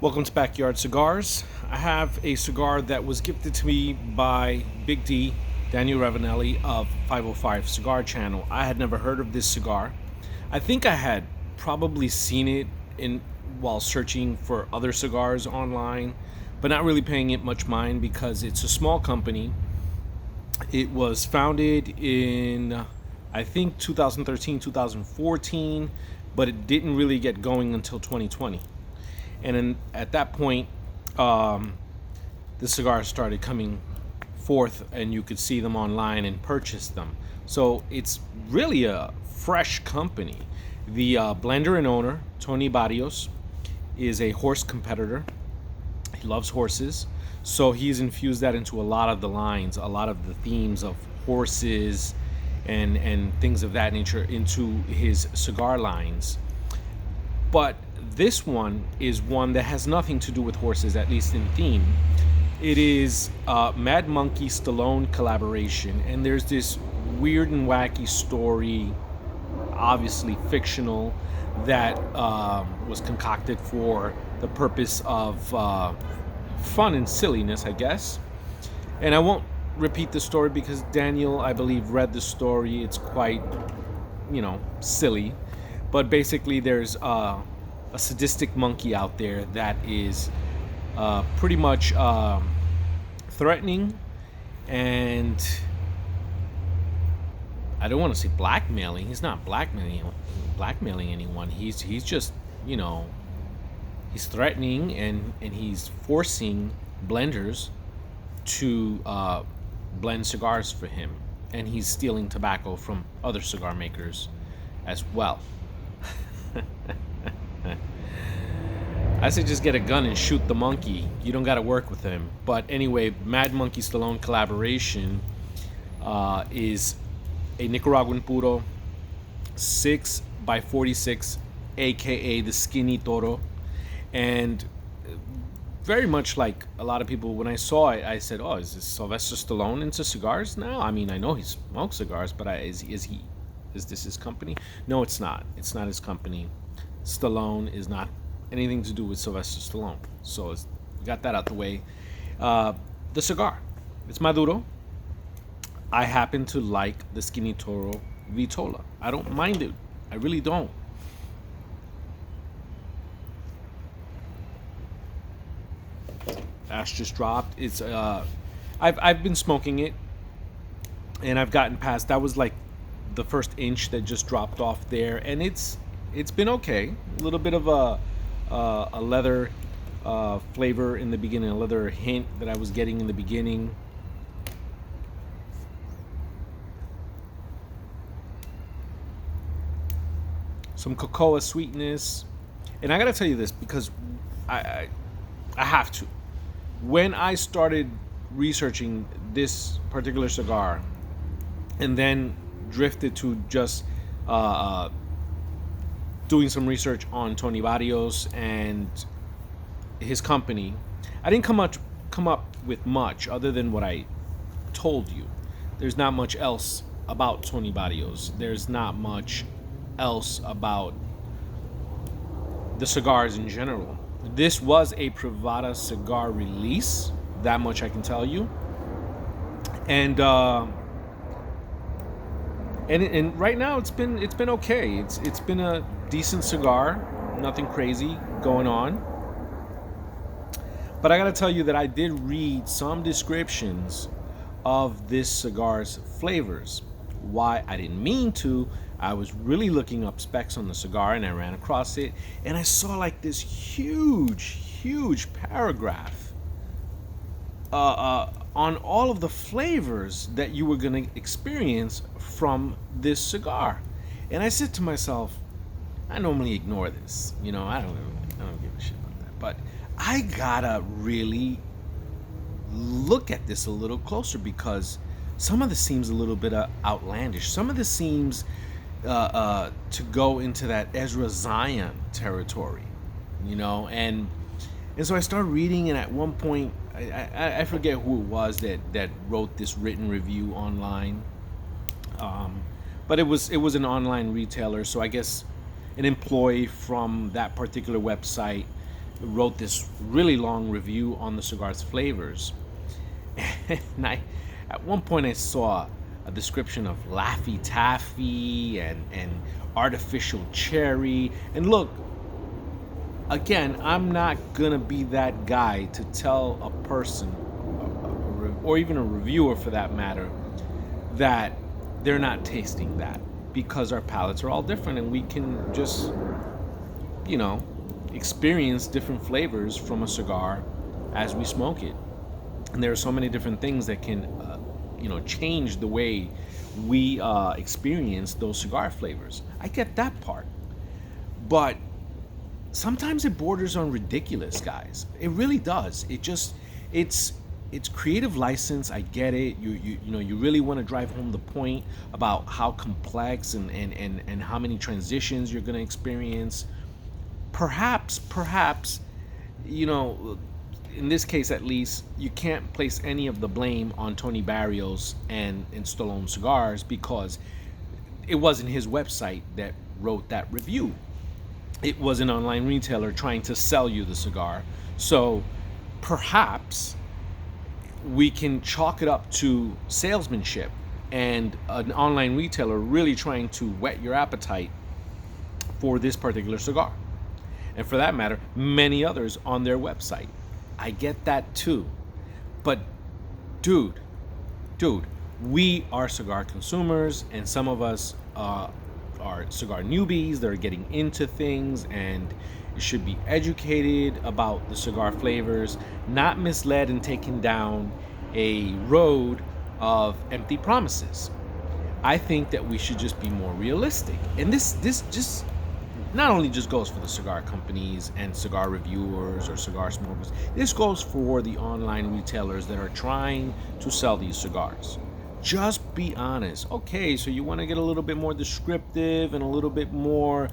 Welcome to Backyard Cigars. I have a cigar that was gifted to me by Big D, Daniel Ravanelli of 505 Cigar Channel. I had never heard of this cigar. I think I had probably seen it in while searching for other cigars online, but not really paying it much mind because it's a small company. It was founded in I think 2013, 2014, but it didn't really get going until 2020. And at that point, the cigars started coming forth, and you could see them online and purchase them. So it's really a fresh company. The blender and owner, Tony Barrios, is a horse competitor. He loves horses, so he's infused that into a lot of the lines, a lot of the themes of horses and things of that nature into his cigar lines. But this one is one that has nothing to do with horses, at least in theme. It is a Mad Monkey Stallone collaboration, and there's this weird and wacky story, obviously fictional, that was concocted for the purpose of fun and silliness, I guess. And I won't repeat the story because Daniel, I believe, read the story. It's quite, silly. But basically, there's a sadistic monkey out there that is pretty much threatening, and I don't want to say blackmailing. He's not blackmailing anyone. He's just he's threatening and he's forcing blenders to blend cigars for him, and he's stealing tobacco from other cigar makers as well. I say just get a gun and shoot the monkey. You don't got to work with him. But anyway, Mad Monkey Stallone collaboration is a Nicaraguan puro 6x46, aka the Skinny Toro. And very much like a lot of people, when I saw it, I said, "Oh, is this Sylvester Stallone into cigars now?" I mean, I know he smokes cigars, but is this his company? No, it's not. It's not his company. Stallone is not anything to do with Sylvester Stallone. So we got that out the way. The cigar, it's Maduro. I happen to like the Skinny Toro Vitola. I don't mind it. I really don't. Ash just dropped. It's I've been smoking it, and I've gotten past. That was like the first inch that just dropped off there, and it's been okay. A little bit of a leather flavor in the beginning, a leather hint that I was getting in the beginning. Some cocoa sweetness, and I gotta tell you this because I have to. When I started researching this particular cigar, and then drifted to just doing some research on Tony Barrios and his company, I didn't come up with much other than what I told you. There's not much else about Tony Barrios. There's not much else about the cigars in general. This was a Privada cigar release, that much I can tell you. And right now it's been okay. It's been a decent cigar, nothing crazy going on. But I gotta tell you that I did read some descriptions of this cigar's flavors. Why? I didn't mean to. I was really looking up specs on the cigar, and I ran across it, and I saw like this huge paragraph on all of the flavors that you were gonna experience from this cigar. And I said to myself, I normally ignore this, I don't give a shit about that, but I gotta really look at this a little closer because some of this seems a little bit outlandish. Some of this seems to go into that Ezra Zion territory, and so I started reading, and at one point, I forget who it was that wrote this written review online, but it was an online retailer, so I guess an employee from that particular website wrote this really long review on the cigar's flavors. And at one point, I saw a description of Laffy Taffy and artificial cherry. And look, again, I'm not gonna be that guy to tell a person, or even a reviewer for that matter, that they're not tasting that, because our palates are all different and we can just, you know, experience different flavors from a cigar as we smoke it. And there are so many different things that can, change the way we experience those cigar flavors. I get that part, but sometimes it borders on ridiculous, guys. It really does. It's it's creative license. I get it. You really want to drive home the point about how complex and how many transitions you're going to experience. Perhaps, you know, in this case at least, you can't place any of the blame on Tony Barrios and Stallone Cigars, because it wasn't his website that wrote that review. It was an online retailer trying to sell you the cigar. So perhaps we can chalk it up to salesmanship and an online retailer really trying to whet your appetite for this particular cigar. And for that matter, many others on their website. I get that too. But dude, we are cigar consumers, and some of us are cigar newbies that are getting into things, and should be educated about the cigar flavors, not misled and taken down a road of empty promises. I think that we should just be more realistic. And this just not only just goes for the cigar companies and cigar reviewers or cigar smokers. This goes for the online retailers that are trying to sell these cigars. Just be honest. Okay, so you want to get a little bit more descriptive and a little bit more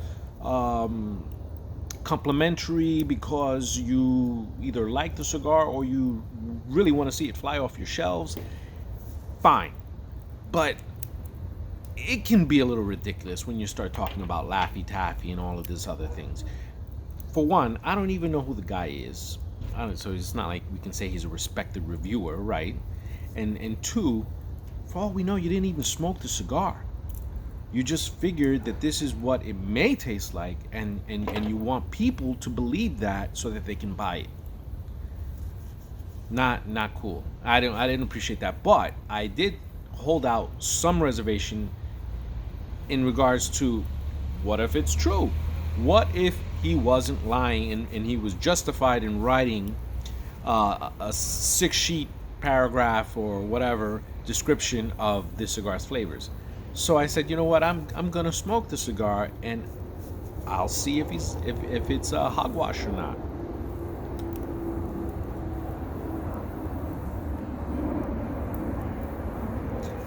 complimentary because you either like the cigar or you really want to see it fly off your shelves. Fine. But it can be a little ridiculous when you start talking about Laffy Taffy and all of these other things. For one, I don't even know who the guy is. So it's not like we can say he's a respected reviewer, right? And two, for all we know, you didn't even smoke the cigar. You just figured that this is what it may taste like, and you want people to believe that so that they can buy it. Not cool. I didn't appreciate that, but I did hold out some reservation in regards to, what if it's true? What if he wasn't lying and he was justified in writing a 6-sheet paragraph or whatever description of this cigar's flavors? So I said, you know what, I'm gonna smoke the cigar and I'll see if it's a hogwash or not.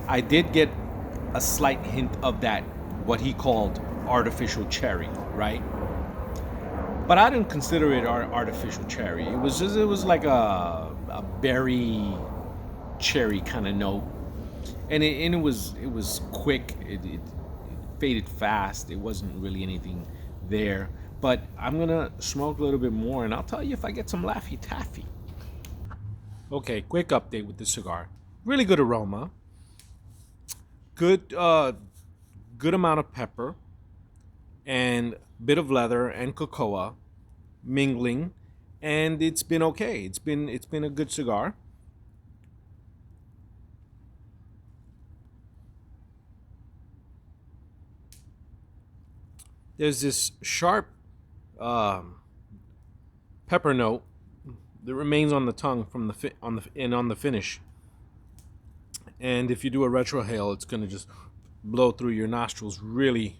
I did get a slight hint of that, what he called artificial cherry, right? But I didn't consider it artificial cherry. It was like a berry cherry kind of note, and it was quick. It faded fast. It wasn't really anything there. But I'm gonna smoke a little bit more, and I'll tell you if I get some Laffy Taffy. Okay, quick update with the cigar. Really good aroma. Good amount of pepper and bit of leather and cocoa mingling, and it's been okay. It's been a good cigar. There's this sharp pepper note that remains on the tongue from on the finish. And if you do a retrohale, it's gonna just blow through your nostrils really.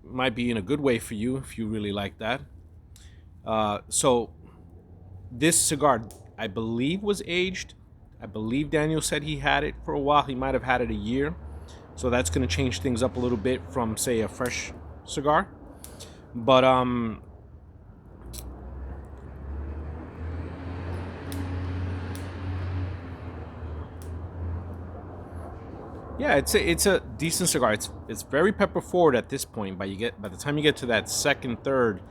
Might be in a good way for you if you really like that. So this cigar, I believe, was aged. I believe Daniel said he had it for a while. He might have had it a year. So that's going to change things up a little bit from, say, a fresh cigar. But Yeah, it's a decent cigar. It's very pepper forward at this point, but by the time you get to that second, third,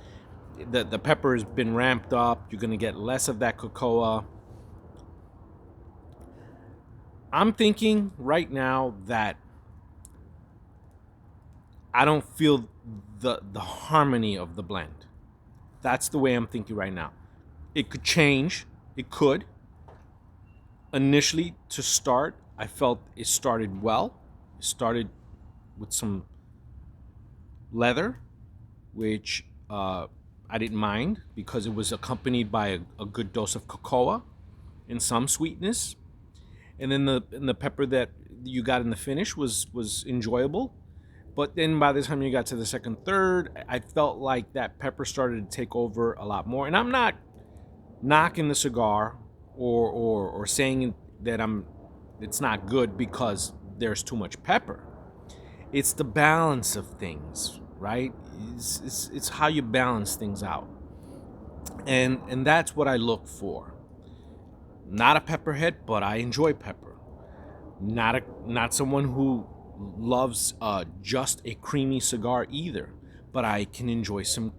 the pepper has been ramped up. You're gonna get less of that cocoa. I'm thinking right now that I don't feel the harmony of the blend. That's the way I'm thinking right now. It could change. It could. Initially, to start, I felt it started well. It started with some leather, which I didn't mind because it was accompanied by a good dose of cocoa and some sweetness. And then the pepper that you got in the finish was enjoyable. But then by the time you got to the second, third, I felt like that pepper started to take over a lot more. And I'm not knocking the cigar or saying that it's not good because there's too much pepper. It's the balance of things, right? It's how you balance things out. And that's what I look for. Not a pepperhead, but I enjoy pepper. Not someone who loves just a creamy cigar either, but I can enjoy some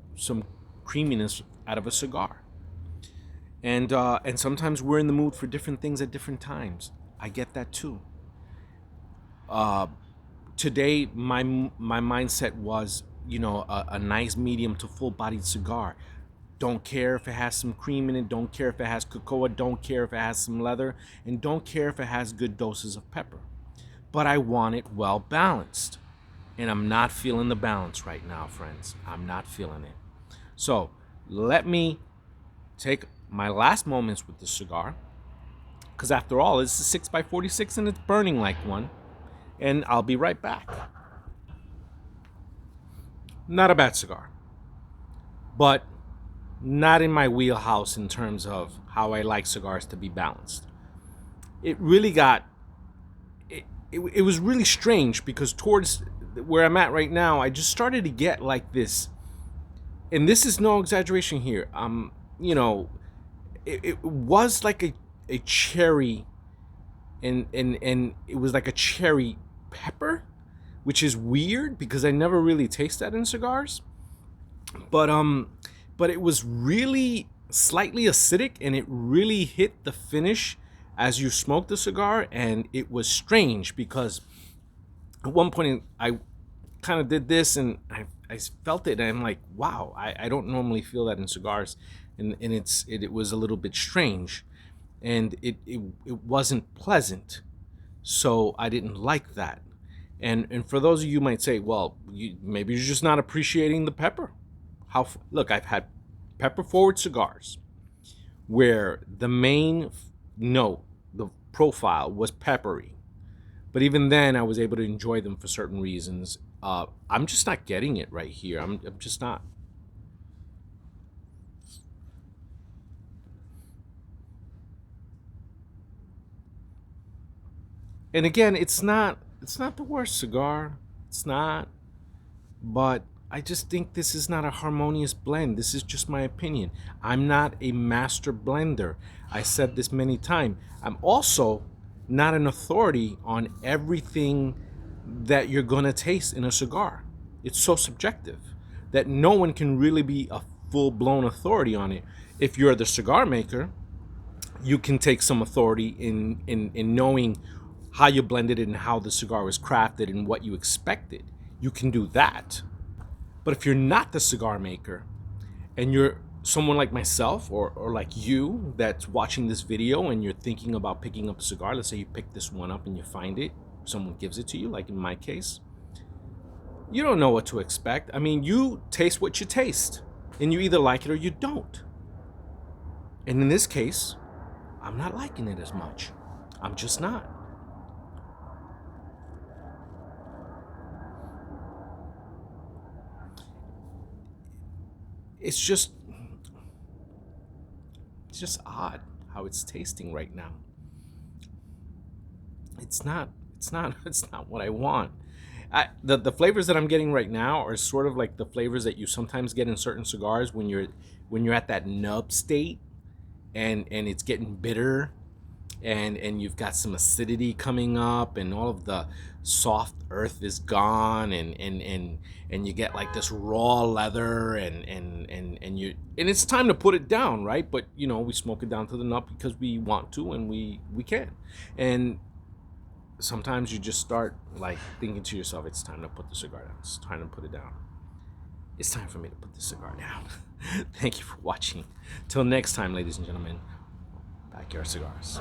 creaminess out of a cigar. And sometimes we're in the mood for different things at different times. I get that too. Today, my mindset was, a nice medium to full bodied cigar. Don't care if it has some cream in it. Don't care if it has cocoa. Don't care if it has some leather. And don't care if it has good doses of pepper. But I want it well balanced. And I'm not feeling the balance right now, friends. I'm not feeling it. So let me take my last moments with the cigar. Because after all, it's a 6x46 and it's burning like one. And I'll be right back. Not a bad cigar. But not in my wheelhouse in terms of how I like cigars to be balanced. It really got it was really strange because towards where I'm at right now, I just started to get like this, and this is no exaggeration here. It was like a cherry, and it was like a cherry pepper, which is weird because I never really taste that in cigars. But it was really slightly acidic, and it really hit the finish as you smoke the cigar. And it was strange because at one point I kind of did this, and I felt it, and I'm like, wow, I don't normally feel that in cigars, and it was a little bit strange, and it wasn't pleasant, so I didn't like that. And for those of you who might say, well, maybe you're just not appreciating the pepper. Look, I've had pepper forward cigars where the main note, the profile, was peppery, but even then I was able to enjoy them for certain reasons. I'm just not getting it right here. I'm just not. And again, it's not the worst cigar. It's not. But I just think this is not a harmonious blend. This is just my opinion. I'm not a master blender. I said this many times. I'm also not an authority on everything that you're going to taste in a cigar. It's so subjective that no one can really be a full-blown authority on it. If you're the cigar maker, you can take some authority in knowing how you blended it and how the cigar was crafted and what you expected. You can do that. But if you're not the cigar maker and you're someone like myself or like you that's watching this video and you're thinking about picking up a cigar, let's say you pick this one up and you find it, someone gives it to you, like in my case, you don't know what to expect. I mean, you taste what you taste, and you either like it or you don't. And in this case, I'm not liking it as much. I'm just not. It's just odd how it's tasting right now. It's not it's not what I want. The flavors that I'm getting right now are sort of like the flavors that you sometimes get in certain cigars when you're at that nub state, and it's getting bitter, and you've got some acidity coming up, and all of the soft earth is gone, and you get like this raw leather, and it's time to put it down, right? But you know, we smoke it down to the nut because we want to, and we can. And sometimes you just start like thinking to yourself, it's time to put the cigar down. It's time to put it down. It's time for me to put the cigar down. Thank you for watching. Till next time, ladies and gentlemen, backyard cigars.